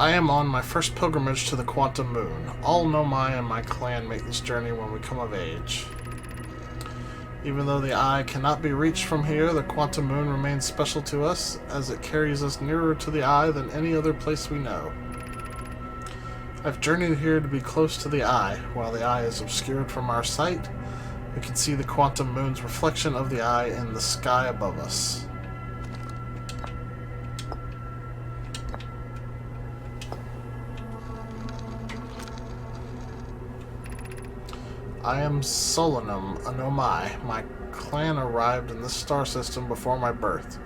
I am on my first pilgrimage to the Quantum Moon. All Nomai and my clan make this journey when we come of age. Even though the Eye cannot be reached from here, the Quantum Moon remains special to us, as it carries us nearer to the Eye than any other place we know. I've journeyed here to be close to the Eye. While the Eye is obscured from our sight, we can see the Quantum Moon's reflection of the Eye in the sky above us. I am Solanum, a Nomai. My clan arrived in this star system before my birth,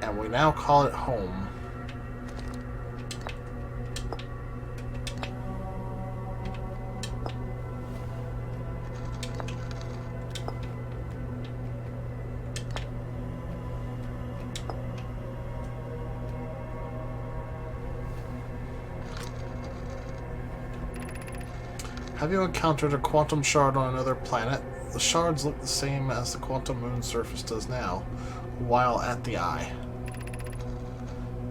and we now call it home. Have you encountered a quantum shard on another planet? The shards look the same as the Quantum Moon's surface does now, while at the Eye.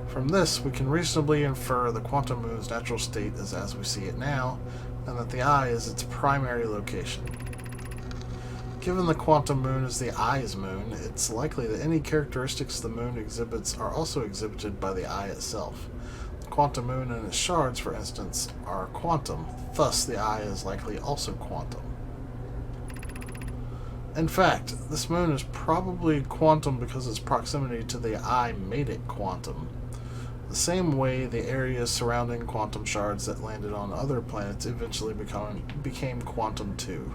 From this, we can reasonably infer the Quantum Moon's natural state is as we see it now, and that the Eye is its primary location. Given the Quantum Moon is the Eye's moon, it's likely that any characteristics the moon exhibits are also exhibited by the Eye itself. Quantum Moon and its shards, for instance, are quantum, thus the Eye is likely also quantum. In fact, this moon is probably quantum because its proximity to the Eye made it quantum. The same way the areas surrounding quantum shards that landed on other planets eventually became quantum too.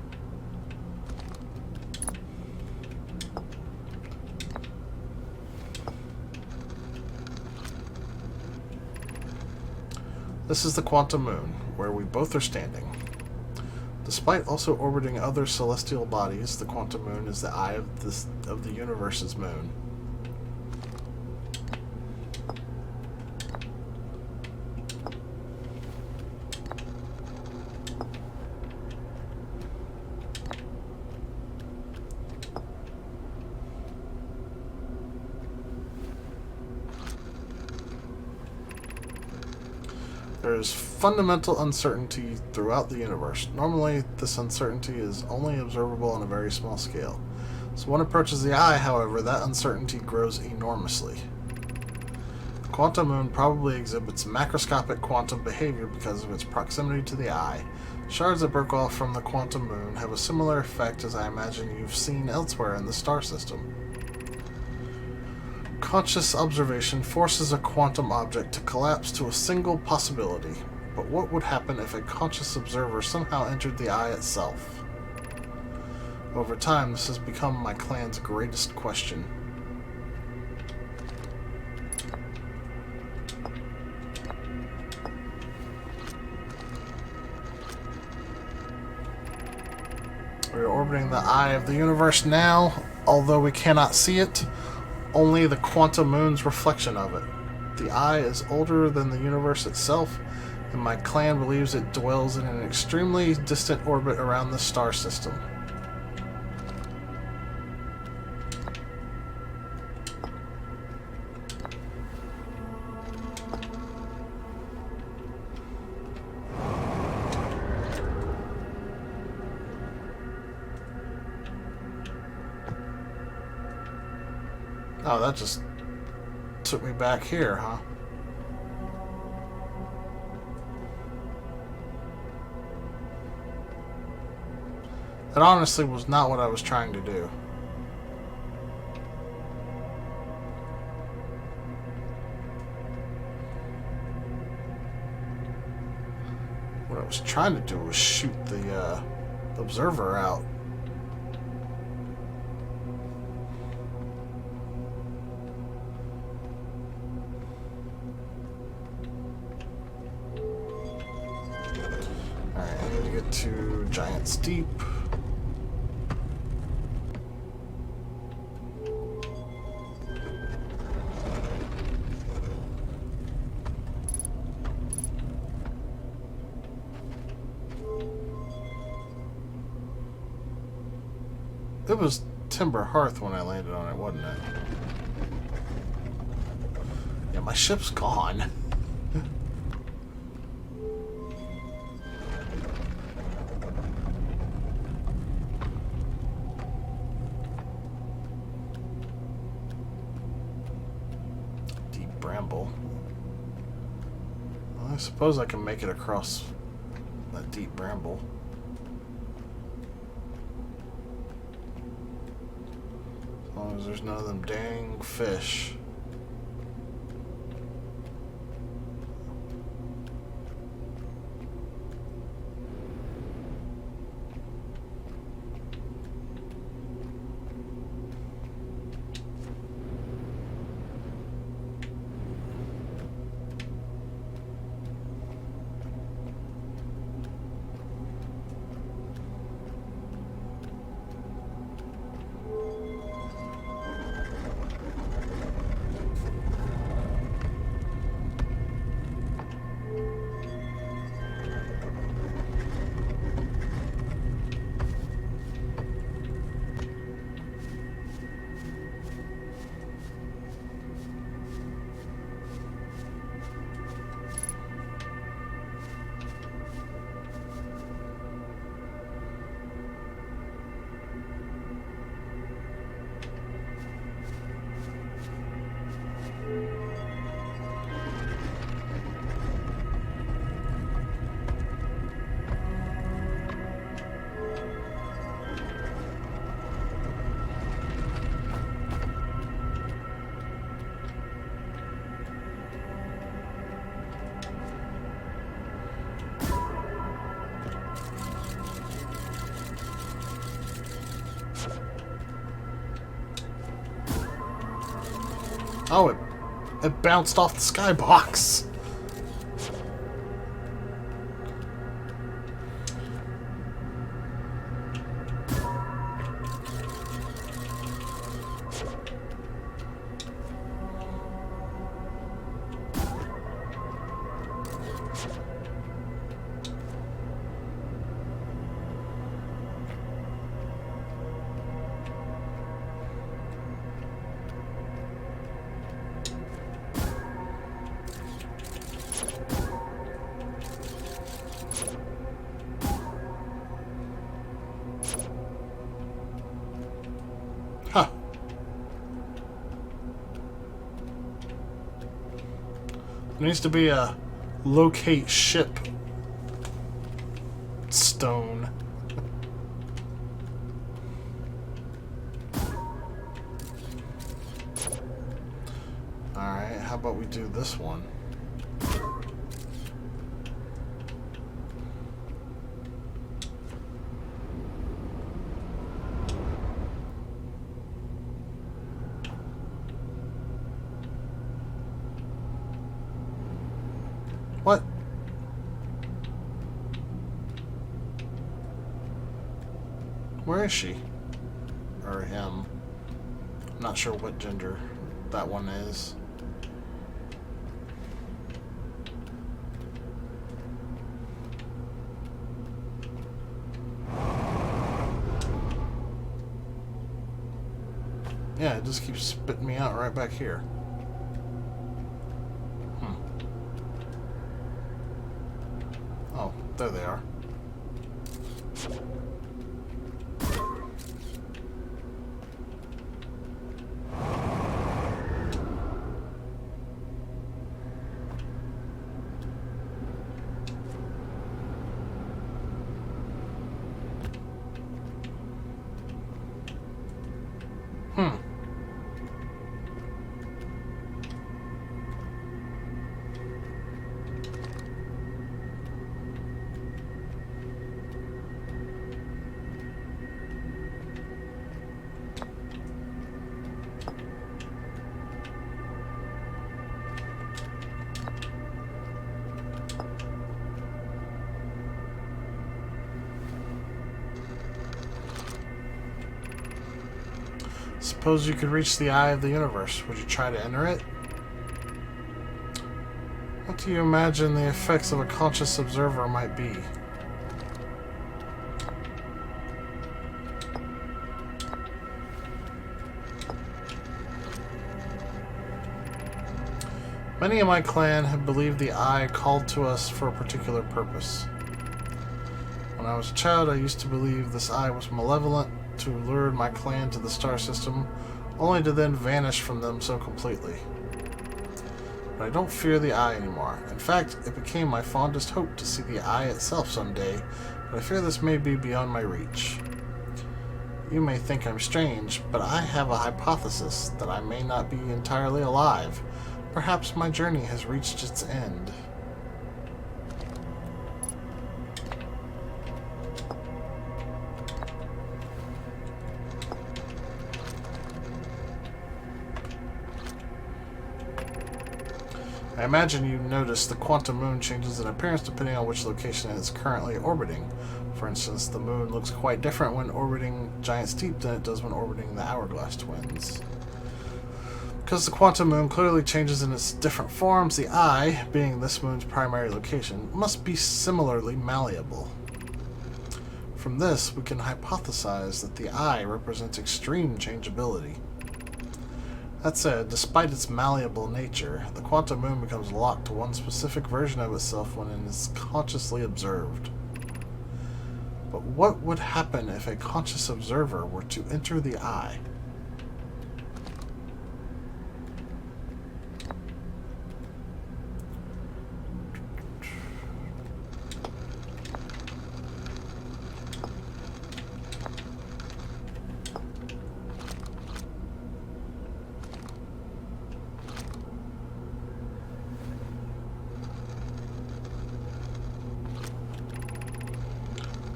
This is the Quantum Moon, where we both are standing. Despite also orbiting other celestial bodies, the Quantum Moon is the eye of the universe's moon. There is fundamental uncertainty throughout the universe. Normally, this uncertainty is only observable on a very small scale. So when one approaches the Eye, however, that uncertainty grows enormously. The Quantum Moon probably exhibits macroscopic quantum behavior because of its proximity to the Eye. Shards that broke off from the Quantum Moon have a similar effect as I imagine you've seen elsewhere in the star system. Conscious observation forces a quantum object to collapse to a single possibility. But what would happen if a conscious observer somehow entered the Eye itself? Over time, this has become my clan's greatest question. We are orbiting the Eye of the universe now, although we cannot see it. Only the Quantum Moon's reflection of it. The Eye is older than the universe itself, and my clan believes it dwells in an extremely distant orbit around the star system. Oh, that just took me back here, huh? That honestly was not what I was trying to do. What I was trying to do was shoot the observer out. Alright, I need to get to Giant's Deep. It was Timber Hearth when I landed on it, wasn't it? Yeah, my ship's gone. bramble. Well, I suppose I can make it across that deep bramble. As long as there's none of them dang fish. Oh, it bounced off the skybox. Huh. There needs to be a locate ship stone. Alright, how about we do this one? What? Where is she? Or him? I'm not sure what gender that one is. Yeah, it just keeps spitting me out right back here. Oh, there they are. Suppose you could reach the eye of the universe. Would you try to enter it? What do you imagine the effects of a conscious observer might be? Many in my clan have believed the Eye called to us for a particular purpose. When I was a child, I used to believe this Eye was malevolent, to lure my clan to the star system, only to then vanish from them so completely. But I don't fear the eye anymore. In fact, it became my fondest hope to see the eye itself someday, but I fear this may be beyond my reach. You may think I'm strange, but I have a hypothesis that I may not be entirely alive. Perhaps my journey has reached its end. I imagine you notice the quantum moon changes in appearance depending on which location it is currently orbiting. For instance, the moon looks quite different when orbiting Giant Steep than it does when orbiting the Hourglass Twins. Because the quantum moon clearly changes in its different forms, the eye, being this moon's primary location, must be similarly malleable. From this, we can hypothesize that the eye represents extreme changeability. That said, despite its malleable nature, the quantum moon becomes locked to one specific version of itself when it is consciously observed. But what would happen if a conscious observer were to enter the eye?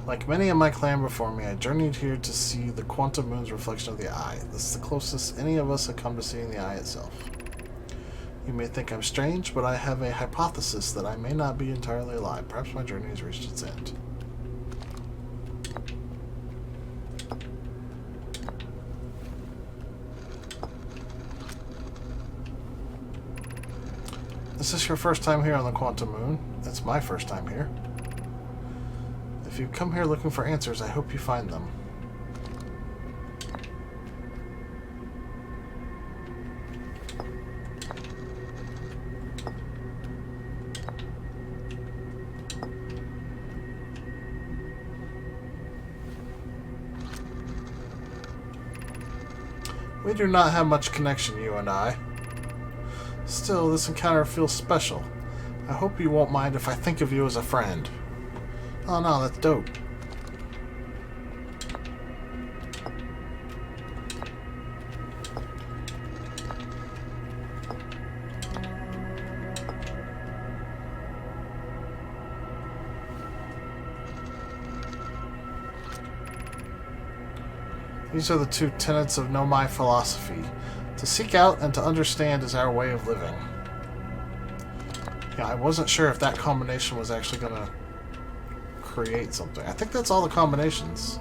Like many of my clan before me, I journeyed here to see the quantum moon's reflection of the eye. This is the closest any of us have come to seeing the eye itself. You may think I'm strange, but I have a hypothesis that I may not be entirely alive. Perhaps my journey has reached its end. Is this your first time here on the quantum moon? It's my first time here. If you come here looking for answers, I hope you find them. We do not have much connection, you and I. Still, this encounter feels special. I hope you won't mind if I think of you as a friend. Oh no, that's dope. These are the two tenets of Nomai philosophy. To seek out and to understand is our way of living. Yeah, I wasn't sure if that combination was actually going to create something. I think that's all the combinations.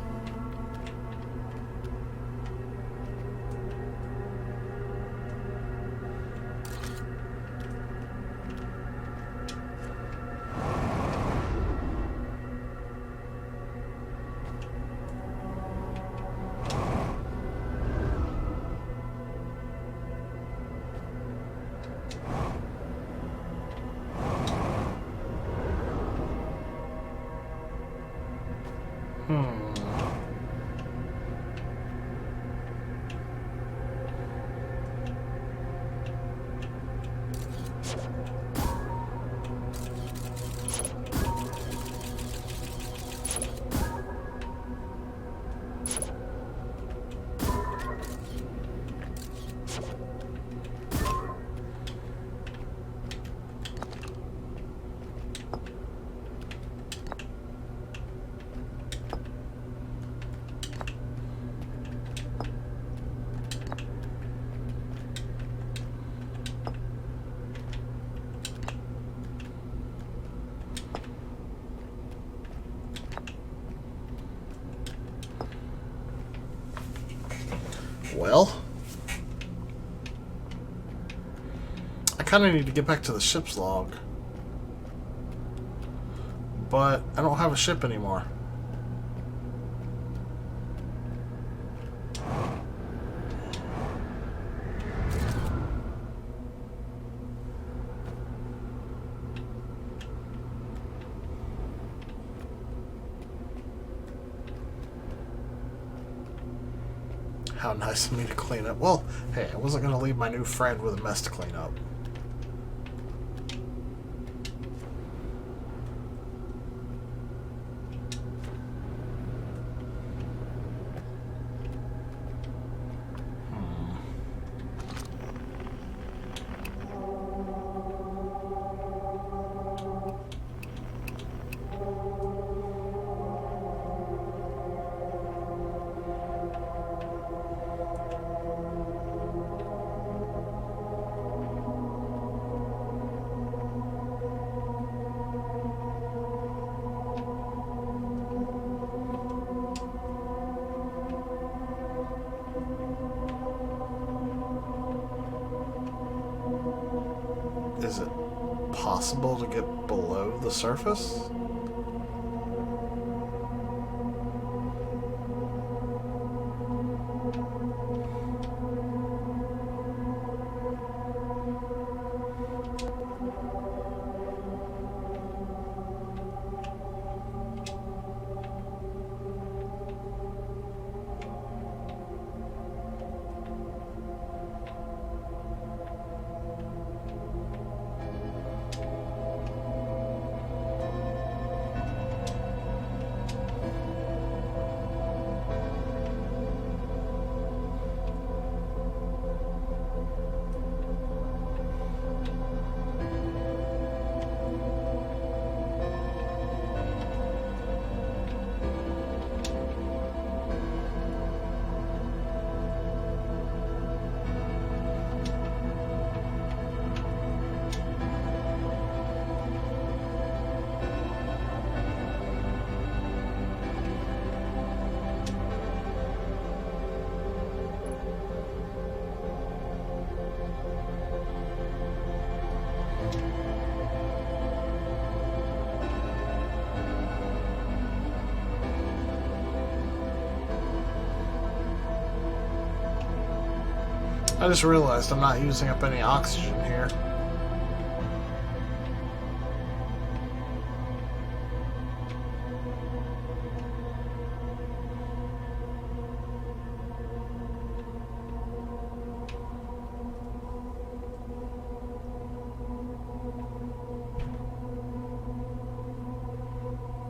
Well, I kind of need to get back to the ship's log, but I don't have a ship anymore. How nice of me to clean up. Well, hey, I wasn't going to leave my new friend with a mess to clean up. Is it possible to get below the surface? I just realized I'm not using up any oxygen here.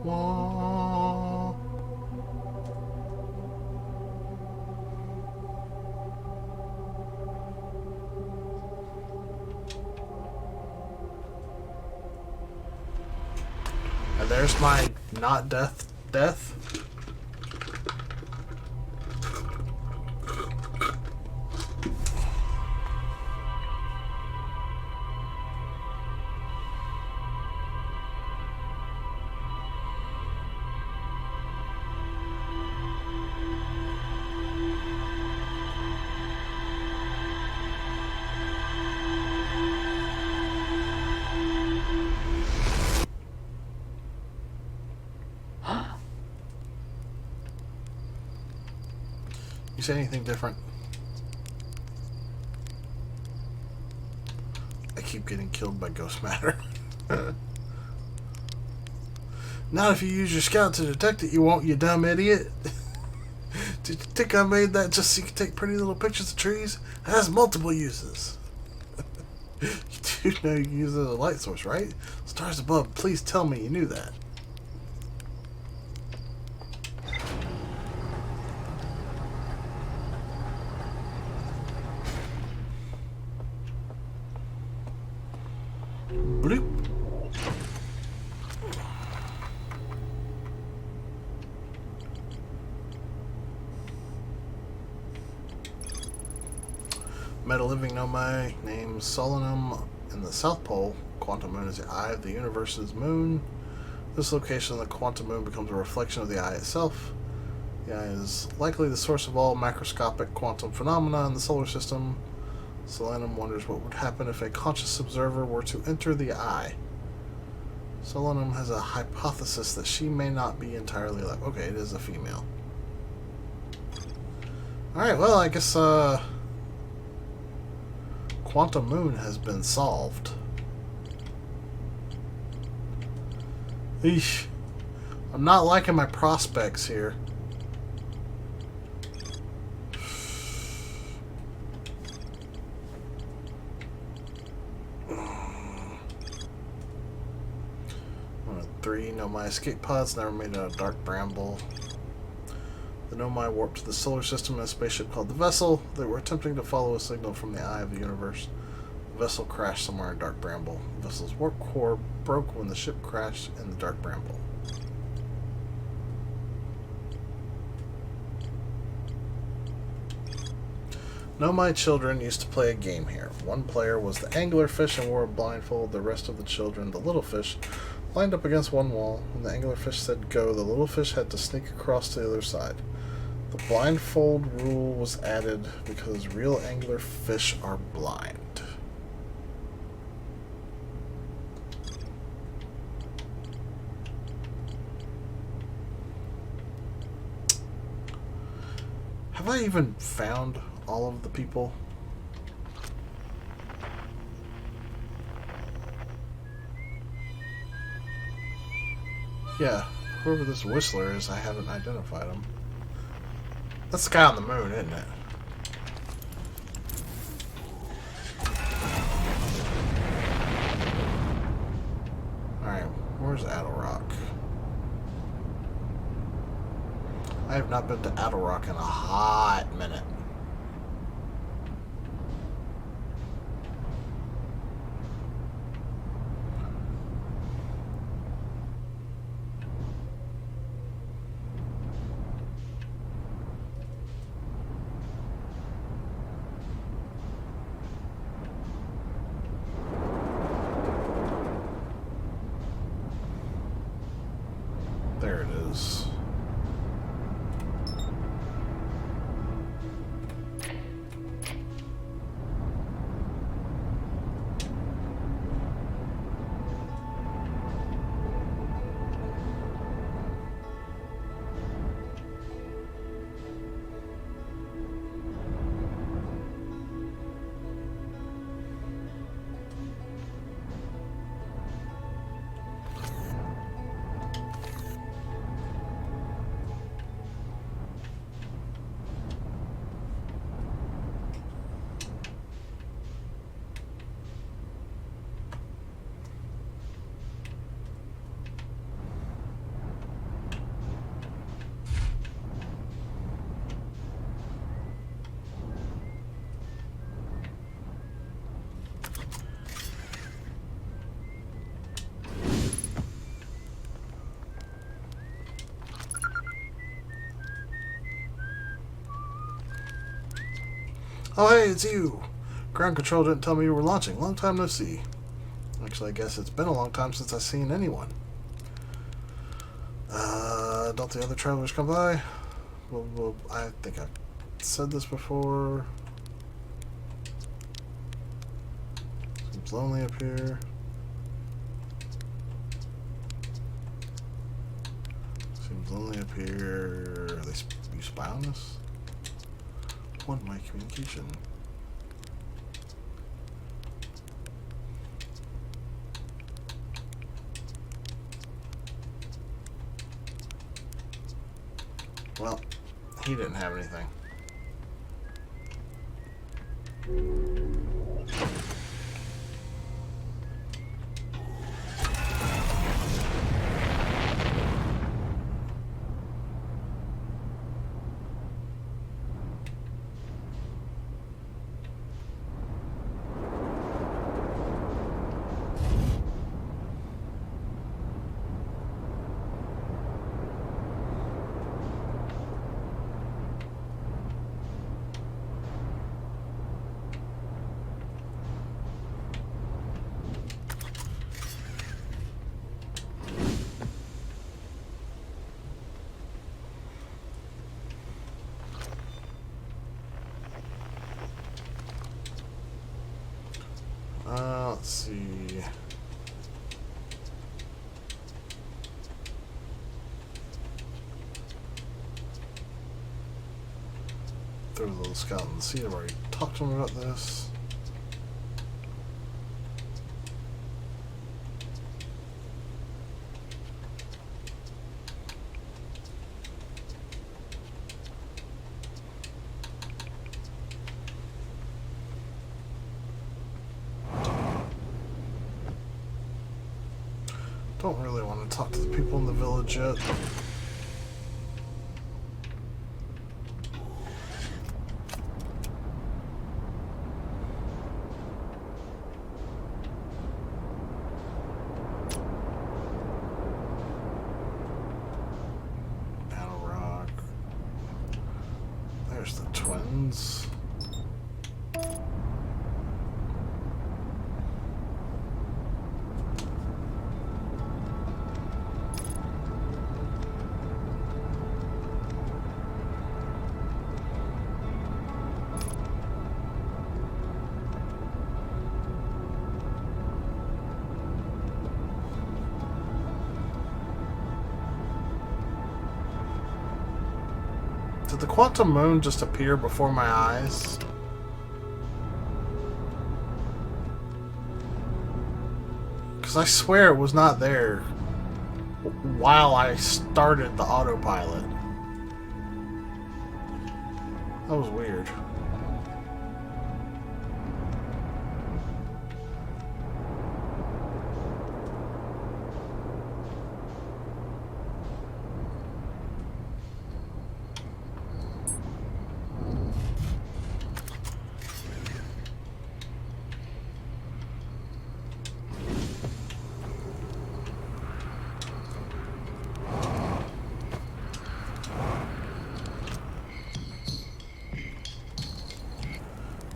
Wah. And there's my not death. You say anything different? I keep getting killed by ghost matter. Not if you use your scout to detect it, you won't, you dumb idiot. Did you think I made that just so you can take pretty little pictures of trees? It has multiple uses. You do know you can use it as a light source, right? Stars above, please tell me you knew that. Bloop. Met a living nomai named Solanum in the South Pole. Quantum Moon is the eye of the universe's moon. This location of the quantum moon becomes a reflection of the eye itself. The eye is likely the source of all macroscopic quantum phenomena in the solar system. Solanum wonders what would happen if a conscious observer were to enter the eye. Solanum has a hypothesis that she may not be entirely alive. Okay, it is a female. Alright, well, I guess, Quantum Moon has been solved. Eesh. I'm not liking my prospects here. Nomai escape pods never made out of dark bramble. The Nomai warped to the solar system in a spaceship called the Vessel. They were attempting to follow a signal from the eye of the universe. The vessel crashed somewhere in dark bramble. The vessel's warp core broke when the ship crashed in the dark bramble. Nomai children used to play a game here. One player was the anglerfish and wore a blindfold. The rest of the children, the little fish, lined up against one wall. When the anglerfish said go, the little fish had to sneak across to the other side. The blindfold rule was added because real anglerfish are blind. Have I even found all of the people? Yeah, whoever this Whistler is, I haven't identified him. That's the guy on the moon, isn't it? Alright, where's Adelrock? I have not been to Adelrock in a hot minute. There it is. Oh, hey, it's you. Ground control didn't tell me you were launching. Long time no see. Actually, I guess it's been a long time since I've seen anyone. Don't the other travelers come by? Well, I think I've said this before. Seems lonely up here. Seems lonely up here. Are they you spy on us? One-way communication. Well, he didn't have anything. Let's see. Throw a little scout and see. I've already talked to him about this. Don't really want to talk to the people in the village yet. Adelrock. There's the twins. the quantum moon just appear before my eyes? Because I swear it was not there while I started the autopilot. That was weird.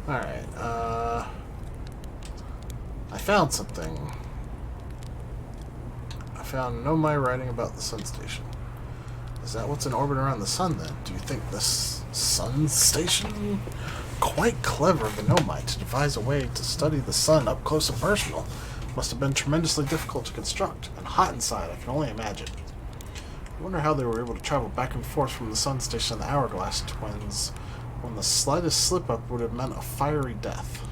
Alright, I found something. I found Nomai writing about the sun station. Is that what's in orbit around the sun, then? Do you think this sun station? Quite clever of the Nomai to devise a way to study the sun up close and personal. Must have been tremendously difficult to construct, and hot inside, I can only imagine. I wonder how they were able to travel back and forth from the sun station and the Hourglass Twins, when the slightest slip-up would have meant a fiery death.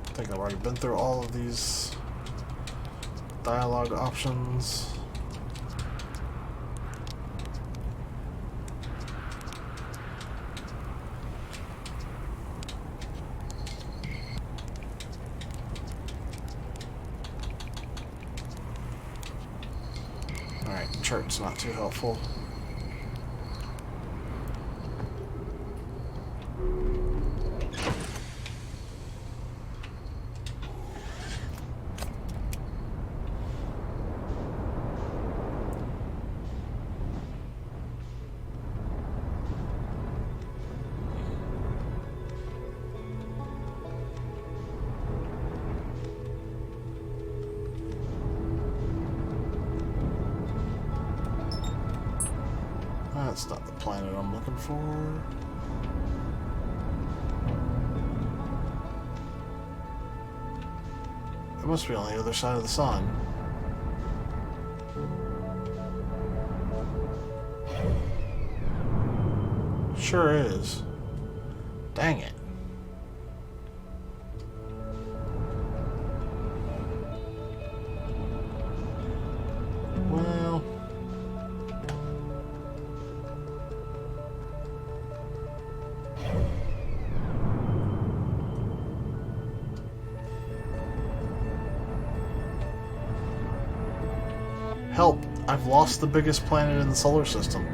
I think I've already been through all of these dialogue options. Alright, chart's not too helpful. That's not the planet I'm looking for. It must be on the other side of the sun. Sure is. Dang it. Well... Help! I've lost the biggest planet in the solar system.